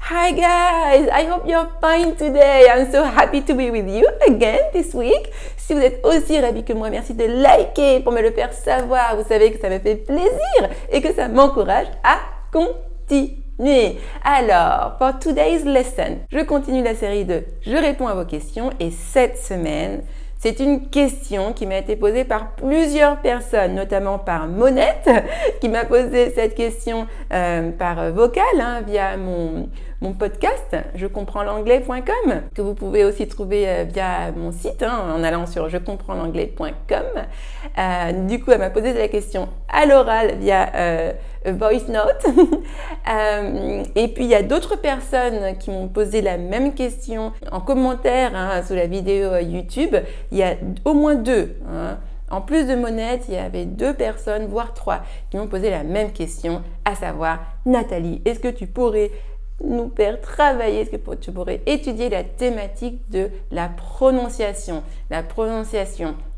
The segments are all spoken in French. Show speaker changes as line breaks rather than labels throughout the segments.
Hi guys, I hope you're fine today. I'm so happy to be with you again this week. Si vous êtes aussi ravis que moi, merci de liker pour me le faire savoir. Vous savez que ça me fait plaisir et que ça m'encourage à continuer. Alors, for today's lesson, je continue la série de Je réponds à vos questions et cette semaine, c'est une question qui m'a été posée par plusieurs personnes, notamment par Monette, qui m'a posé cette question par vocal via mon podcast, jecomprendsanglais.com, que vous pouvez aussi trouver via mon site en allant sur jecomprendsanglais.com. Du coup, elle m'a posé la question à l'oral via voice note. Et puis, il y a d'autres personnes qui m'ont posé la même question en commentaire sous la vidéo YouTube. Il y a au moins deux. En plus de Monette, il y avait 2 personnes, voire 3, qui m'ont posé la même question, à savoir, Nathalie, est-ce que tu pourrais nous faire travailler, est-ce que tu pourrais étudier la thématique de la prononciation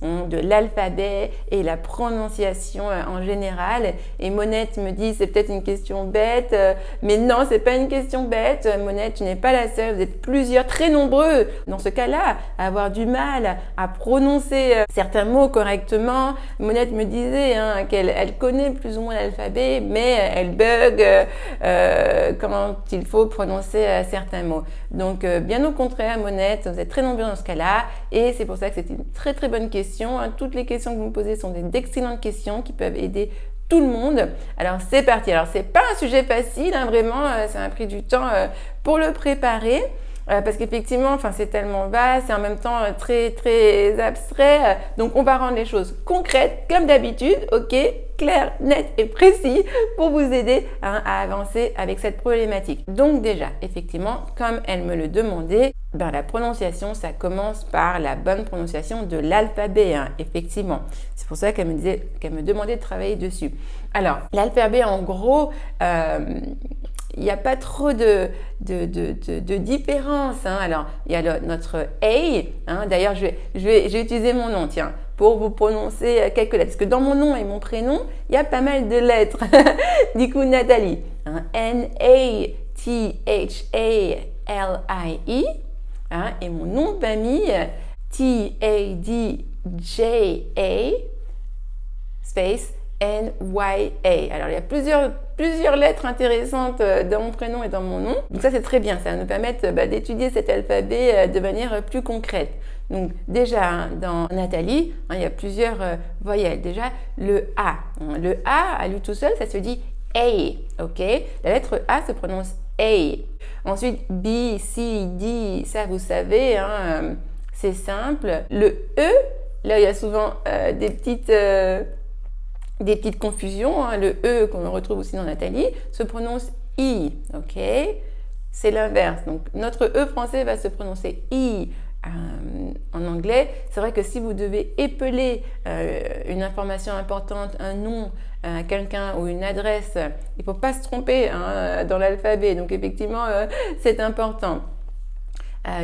de l'alphabet et la prononciation en général. Et Monette me dit, c'est peut-être une question bête, mais non, c'est pas une question bête. Monette, tu n'es pas la seule, vous êtes plusieurs, très nombreux, dans ce cas-là, à avoir du mal à prononcer certains mots correctement. Monette me disait qu'elle connaît plus ou moins l'alphabet, mais elle bug quand il faut prononcer certains mots. Donc, bien au contraire, Monette, vous êtes très nombreux dans ce cas-là, et c'est pour ça que c'est une très très bonne question. Toutes les questions que vous me posez sont d'excellentes questions qui peuvent aider tout le monde. Alors, c'est parti. Alors, c'est pas un sujet facile, vraiment, ça m'a pris du temps pour le préparer. Parce qu'effectivement, c'est tellement vaste et en même temps très très abstrait. Donc, on va rendre les choses concrètes comme d'habitude, ok, clair, net et précis pour vous aider à avancer avec cette problématique. Donc déjà, effectivement, comme elle me le demandait, la prononciation, ça commence par la bonne prononciation de l'alphabet, effectivement. C'est pour ça qu'elle me demandait de travailler dessus. Alors, l'alphabet, en gros, il n'y a pas trop de différence. Alors, il y a notre A. D'ailleurs, je vais utiliser mon nom, pour vous prononcer quelques lettres. Parce que dans mon nom et mon prénom, il y a pas mal de lettres. Du coup, Nathalie. N-A-T-H-A-L-I-E. Et mon nom de famille, T-A-D-J-A, space N-Y-A. Alors, il y a plusieurs lettres intéressantes dans mon prénom et dans mon nom. Donc ça, c'est très bien. Ça va nous permettre d'étudier cet alphabet de manière plus concrète. Donc déjà, dans Nathalie, il y a plusieurs voyelles. Déjà, le A. Le A, à lui tout seul, ça se dit A. Ok. La lettre A se prononce A. Ensuite, B, C, D, ça vous savez, c'est simple. Le E, là, il y a souvent des petites confusions. Le E, qu'on retrouve aussi dans Nathalie, se prononce I. Ok. C'est l'inverse. Donc, notre E français va se prononcer I. En anglais, c'est vrai que si vous devez épeler une information importante, un nom à quelqu'un ou une adresse, il ne faut pas se tromper dans l'alphabet. Donc effectivement, c'est important.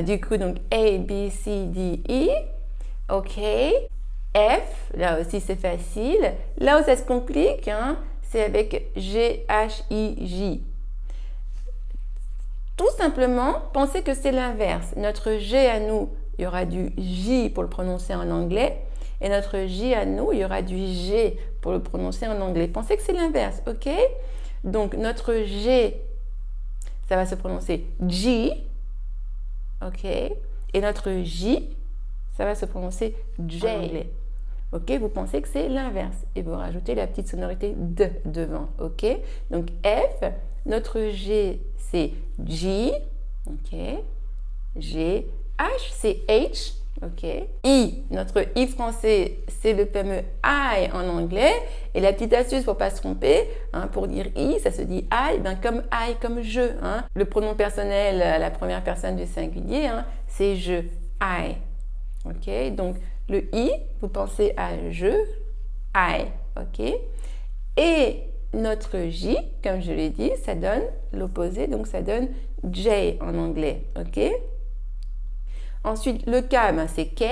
Du coup, donc A, B, C, D, E. OK. F, là aussi c'est facile. Là où ça se complique, c'est avec G, H, I, J. Tout simplement, pensez que c'est l'inverse. Notre G à nous, il y aura du J pour le prononcer en anglais. Et notre J à nous, il y aura du G pour le prononcer en anglais. Pensez que c'est l'inverse, ok? Donc, notre G, ça va se prononcer G, ok? Et notre J, ça va se prononcer J en anglais. Ok? Vous pensez que c'est l'inverse. Et vous rajoutez la petite sonorité de devant, ok? Donc, F, notre G, c'est G, ok, G, H, c'est H, ok, I, notre I français, c'est le fameux I en anglais, et la petite astuce pour pas se tromper, pour dire I, ça se dit I, comme je, le pronom personnel à la première personne du singulier, c'est je, I, ok, donc le I, vous pensez à je, I, ok, et notre J, comme je l'ai dit, ça donne l'opposé, donc ça donne J en anglais, ok? Ensuite, le K, c'est K.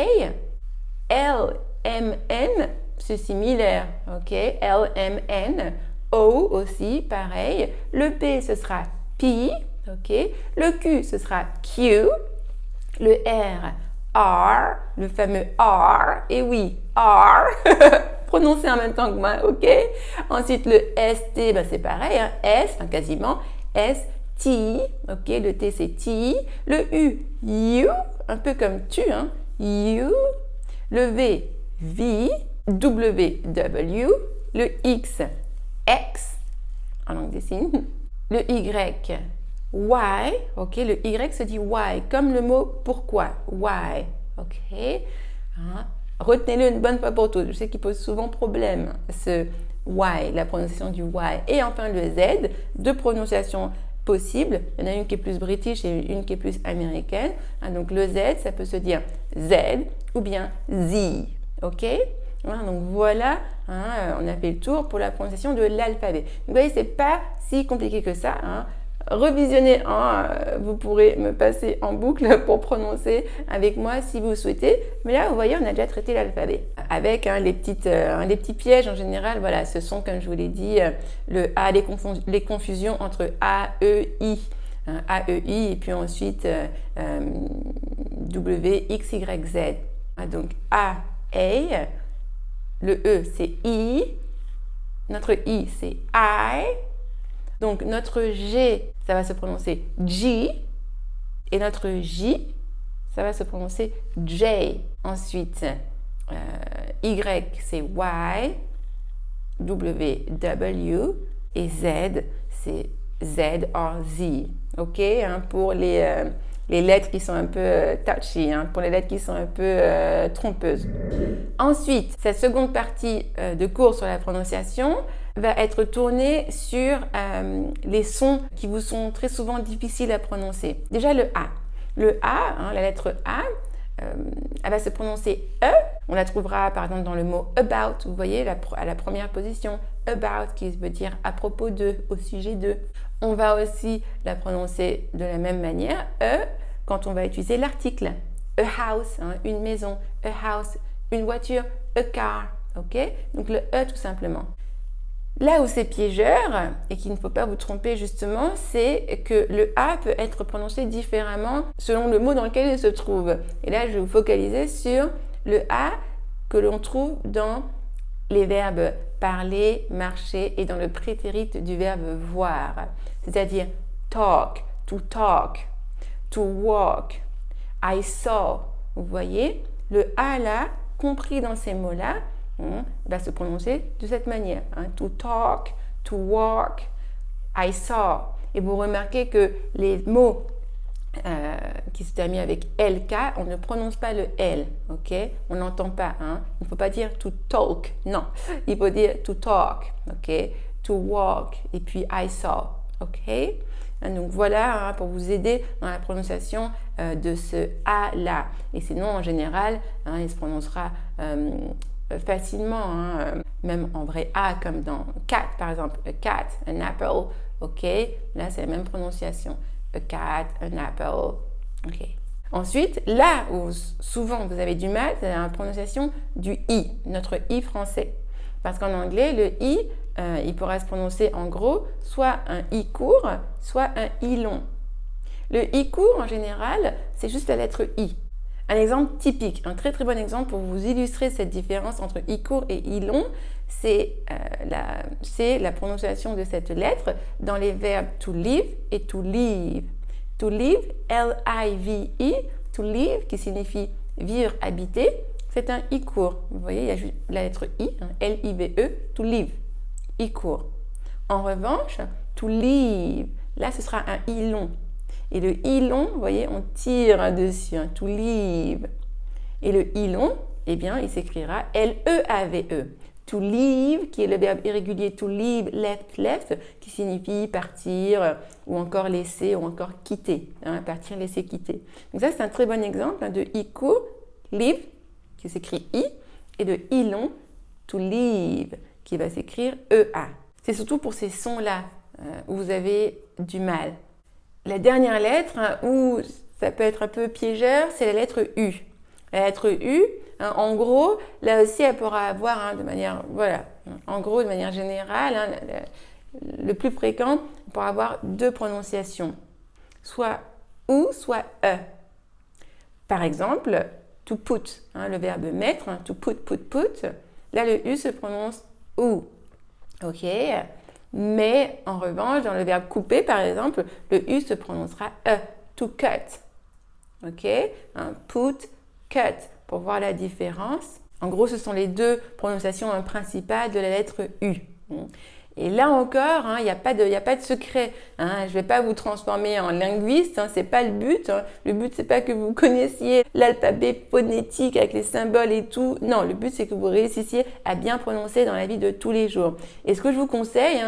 L, M, N, c'est similaire, ok? L, M, N. O aussi, pareil. Le P, ce sera P, ok. Le Q, ce sera Q. Le R, R, le fameux R. Et oui, R. Prononcez en même temps que moi, ok. Ensuite, le ST, ben, c'est pareil, hein, S, enfin, quasiment. S, T, ok. Le T, c'est T. Le U, U, un peu comme tu, hein. U. Le V, V. W, W. Le X, X, en langue des signes. Le Y, why, ok, le Y se dit why, comme le mot pourquoi, why, ok. Hein? Retenez-le une bonne fois pour toutes, je sais qu'il pose souvent problème, ce why, la prononciation du why. Et enfin le Z, deux prononciations possibles, il y en a une qui est plus british et une qui est plus américaine. Hein, donc le Z, ça peut se dire Z ou bien Z, ok. Hein, donc voilà, hein, on a fait le tour pour la prononciation de l'alphabet. Vous voyez, c'est pas si compliqué que ça. Hein. Revisionnez, vous pourrez me passer en boucle pour prononcer avec moi si vous souhaitez. Mais là, vous voyez, on a déjà traité l'alphabet. Avec les petits pièges en général, voilà, ce sont, comme je vous l'ai dit, le A, les confusions entre A, E, I. Hein, A, E, I, et puis ensuite W, X, Y, Z. Hein, donc A, le E, c'est I. Notre I, c'est I. Donc, notre G, ça va se prononcer G. Et notre J, ça va se prononcer J. Ensuite, Y, c'est Y. W, W. Et Z, c'est Z or Z. OK? Hein, pour les lettres qui sont un peu touchy, hein, pour les lettres qui sont un peu trompeuses. Ensuite, cette seconde partie de cours sur la prononciation va être tournée sur les sons qui vous sont très souvent difficiles à prononcer. Déjà le A. Le A, hein, la lettre A, elle va se prononcer E. On la trouvera par exemple dans le mot about, vous voyez, à la première position. About qui veut dire à propos de, au sujet de. On va aussi la prononcer de la même manière, E, quand on va utiliser l'article. A house, hein, une maison. A house, une voiture. A car, ok? Donc le E tout simplement. Là où c'est piégeur, et qu'il ne faut pas vous tromper justement, c'est que le A peut être prononcé différemment selon le mot dans lequel il se trouve. Et là, je vais vous focaliser sur le A que l'on trouve dans les verbes parler, marcher et dans le prétérit du verbe voir. C'est-à-dire talk, to walk, I saw. Vous voyez, le A là, compris dans ces mots-là, va se prononcer de cette manière. Hein, to talk, to walk, I saw. Et vous remarquez que les mots qui se terminent avec LK, on ne prononce pas le L, ok? On n'entend pas, hein? Il ne faut pas dire to talk, non. Il faut dire to talk, ok? To walk, et puis I saw, ok? Donc voilà, hein, pour vous aider dans la prononciation de ce A-là. Et sinon, en général, hein, il se prononcera facilement, hein, même en vrai A, comme dans cat, par exemple. A cat, an apple, ok? Là, c'est la même prononciation. A cat, an apple, ok. Ensuite, là où souvent vous avez du mal, c'est la prononciation du I, notre I français. Parce qu'en anglais, le I, il pourra se prononcer en gros, soit un I court, soit un I long. Le I court, en général, c'est juste la lettre I. Un exemple typique, un très très bon exemple pour vous illustrer cette différence entre I court et I long, c'est la prononciation de cette lettre dans les verbes to live et to leave. To live, L-I-V-E, to live qui signifie vivre, habiter, c'est un I court. Vous voyez, il y a juste la lettre I, hein, L-I-V-E, to live, I court. En revanche, to leave, là ce sera un I long. Et le I long, vous voyez, on tire dessus, hein, to leave. Et le I long, eh bien, il s'écrira L-E-A-V-E. To leave, qui est le verbe irrégulier to leave, left, qui signifie partir, ou encore laisser, ou encore quitter. Hein, partir, laisser, quitter. Donc ça, c'est un très bon exemple, hein, de I court, live, qui s'écrit I, et de I long, to leave, qui va s'écrire E-A. C'est surtout pour ces sons-là où vous avez du mal. La dernière lettre, hein, où ça peut être un peu piégeur, c'est la lettre U. La lettre U, hein, en gros, là aussi, elle pourra avoir, hein, de manière, voilà, en gros, de manière générale, hein, le plus fréquent, on pourra avoir deux prononciations. soit ou, soit e. Par exemple, to put, le verbe mettre, to put. Là, le u se prononce ou. Ok. Mais en revanche, dans le verbe couper, par exemple, le u se prononcera e. To cut. Ok. Put, cut. Pour voir la différence. En gros, ce sont les deux prononciations principales de la lettre u. Et là encore, il n'y a pas de secret. Je ne vais pas vous transformer en linguiste, ce n'est pas le but. Le but, c'est pas que vous connaissiez l'alphabet phonétique avec les symboles et tout. Non, le but, c'est que vous réussissiez à bien prononcer dans la vie de tous les jours. Et ce que je vous conseille,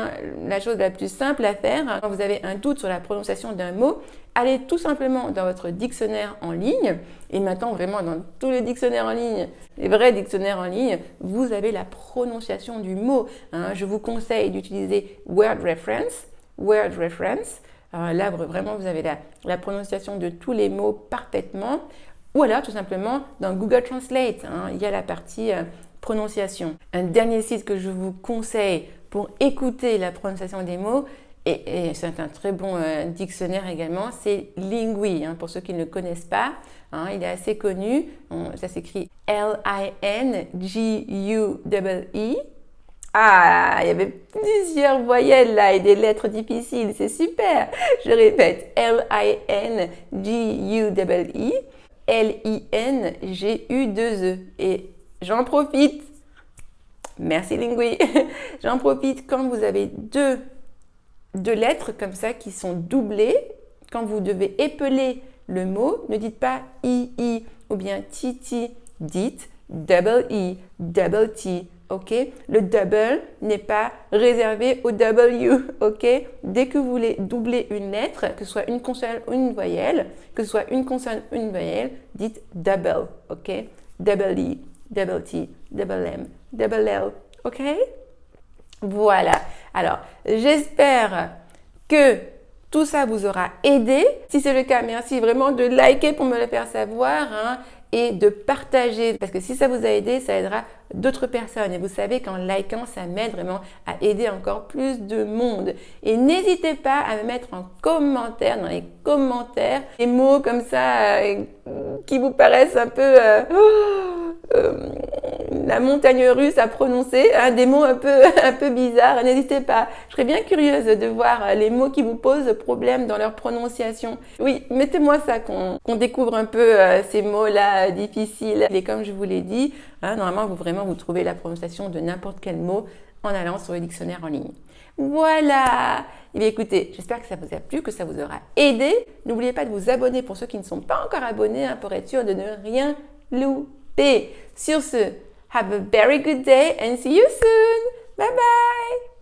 la chose la plus simple à faire, quand vous avez un doute sur la prononciation d'un mot, allez tout simplement dans votre dictionnaire en ligne. Et maintenant, vraiment, dans tous les dictionnaires en ligne, les vrais dictionnaires en ligne, vous avez la prononciation du mot. Je vous conseille d'utiliser Word Reference. Là, vraiment, vous avez la prononciation de tous les mots parfaitement. Ou alors, tout simplement, dans Google Translate, il y a la partie prononciation. Un dernier site que je vous conseille pour écouter la prononciation des mots, et c'est un très bon dictionnaire également, c'est Lingui. Pour ceux qui ne le connaissent pas, il est assez connu. Ça s'écrit L-I-N-G-U-E-E. Ah, il y avait plusieurs voyelles là et des lettres difficiles, c'est super. Je répète, L-I-N-G-U-E-E, L-I-N-G-U-2-E. Et j'en profite, merci Lingui, j'en profite quand vous avez deux lettres comme ça qui sont doublées, quand vous devez épeler le mot, ne dites pas I ou bien Ti, dites double I, double T. Ok, le double n'est pas réservé au W, ok. Dès que vous voulez doubler une lettre, que ce soit une consonne ou une voyelle, dites double, ok. Double I, double T, double M, double L, ok. Voilà. Alors, j'espère que tout ça vous aura aidé. Si c'est le cas, merci vraiment de liker pour me le faire savoir et de partager. Parce que si ça vous a aidé, ça aidera d'autres personnes. Et vous savez qu'en likant, ça m'aide vraiment à aider encore plus de monde. Et n'hésitez pas à me mettre en commentaire, dans les commentaires, des mots comme ça qui vous paraissent un peu la montagne russe à prononcer, des mots un peu bizarres. N'hésitez pas. Je serais bien curieuse de voir les mots qui vous posent problème dans leur prononciation. Oui, mettez-moi ça, qu'on découvre un peu ces mots-là difficiles. Et comme je vous l'ai dit, normalement, vous trouvez la prononciation de n'importe quel mot en allant sur le dictionnaire en ligne. Voilà. Eh bien, écoutez, j'espère que ça vous a plu, que ça vous aura aidé. N'oubliez pas de vous abonner pour ceux qui ne sont pas encore abonnés, pour être sûr de ne rien louper. Sur ce, have a very good day and see you soon. Bye bye.